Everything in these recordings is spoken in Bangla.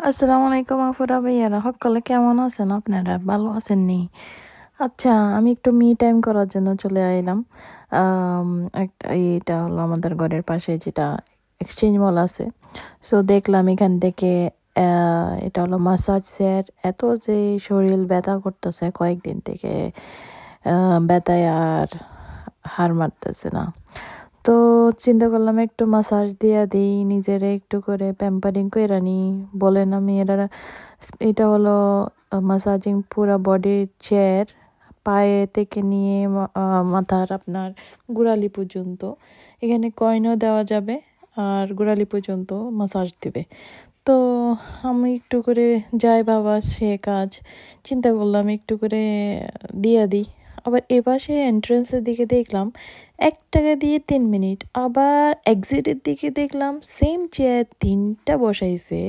আসসালামু আলাইকুম আফুরা ভাইয়ারা, সকলে কেমন আছেন? আপনারা ভালো আছেন নি? আচ্ছা, আমি একটু মি টাইম করার জন্য চলে আইলাম। এটা হলো আমাদের ঘরের পাশে যেটা এক্সচেঞ্জ মল আছে। সো দেখলাম এখান থেকে এটা হলো মাসাজ সেট। এত যে শরীর ব্যথা করতেছে কয়েকদিন থেকে, ব্যথায় আর হার মারতেছে না। তো চিন্তা করলাম একটু মাসাজ দিয়া দিই, নিজেরে একটু করে প্যাম্পারিং করে নি। বলেন আমি এটা হলো মাসাজিং পুরা বডির চেয়ার, পায়ে থেকে নিয়ে মাথার আপনার গোড়ালি পর্যন্ত। এখানে কয়েনও দেওয়া যাবে আর গোড়ালি পর্যন্ত মাসাজ দিবে। তো আমি একটু করে যাই বাবা সে কাজ, চিন্তা করলাম একটু করে দিয়া দিই। আবার এপাশে এন্ট্রান্সের দিকে দেখলাম 1 টাকা দিয়ে 3 মিনিট, আবার এক্সিটের দিকে দেখলাম সেম চেয়ার 3টা বসাইছে।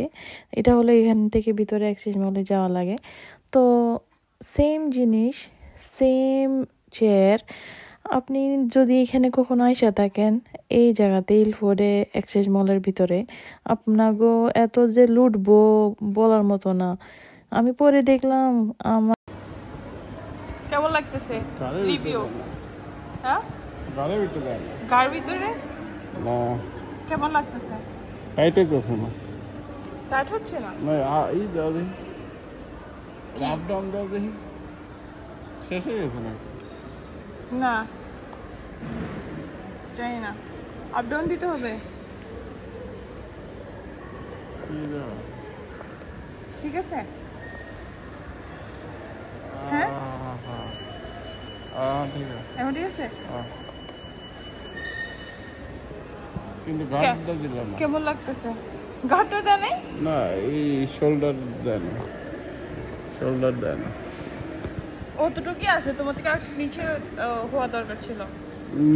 এটা হলো এখান থেকে ভিতরে এক্সচেঞ্জ মলে যাওয়া লাগে। তো সেম জিনিস, সেম চেয়ার। আপনি যদি এখানে কখনো আইসা থাকেন এই জায়গাতে ইলফোর্ডে এক্সচেঞ্জ মলের ভিতরে, আপনাগো এত যে লুটবো বলার মতো না। আমি পরে দেখলাম আমার কেমন লাগতেছে রিভিউ। হ্যাঁ, গাড়ির ভিতরে না কেমন লাগতেছে? টাইট হইতেছে না, টাইট হচ্ছে না। এই দাও দেখি, চাপ ডাউন দাও দেখি, শেষ হয়ে গেছে না? না জানি না, আপ ডাউন দিতে হবে। ঠিক আছে, হ্যাঁ ঠিক আছে, এখন ঠিক আছে। কিন্তু ঘাটটা দিলাম না। কেমন লাগতেছে? ঘাটটা দেয় নাই? না, এই শোল্ডার দেয় না, শোল্ডার দেয় না। অতটুকুই আছে, তোমার থেকে একটু নিচে হওয়া দরকার ছিল।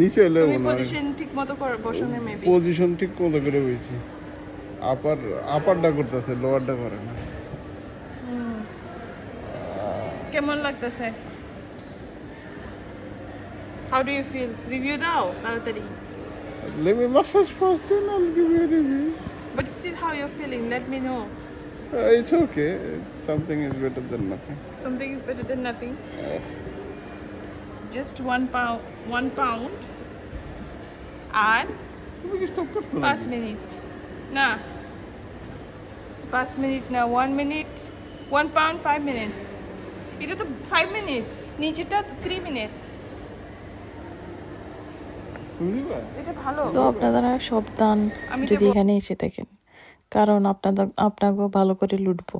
নিচে এলে পজিশন ঠিক মতো বসনে মেবি পজিশন ঠিক মতো করে হয়েছে। আপারটা করতেছে, লোয়ারটা করে না। কেমন লাগতেছে? How do you feel? Review দাও তাড়াতাড়ি। Let me massage first, then I'll give you a review. But still, how you're feeling? Let me know. It's okay. Something is better than nothing. Something is better than nothing. Just 1 pound, 1 pound, and 5 minutes. Nah, 5 minutes. Now 1 minute, 1 pound, 5 minutes. It is 5 minutes. Nicheta 3 minutes. এটা ভালো। তো আপনারা সাবধান যদি এখানে এসে থাকেন, কারণ আপনাকেও ভালো করে লুটবো।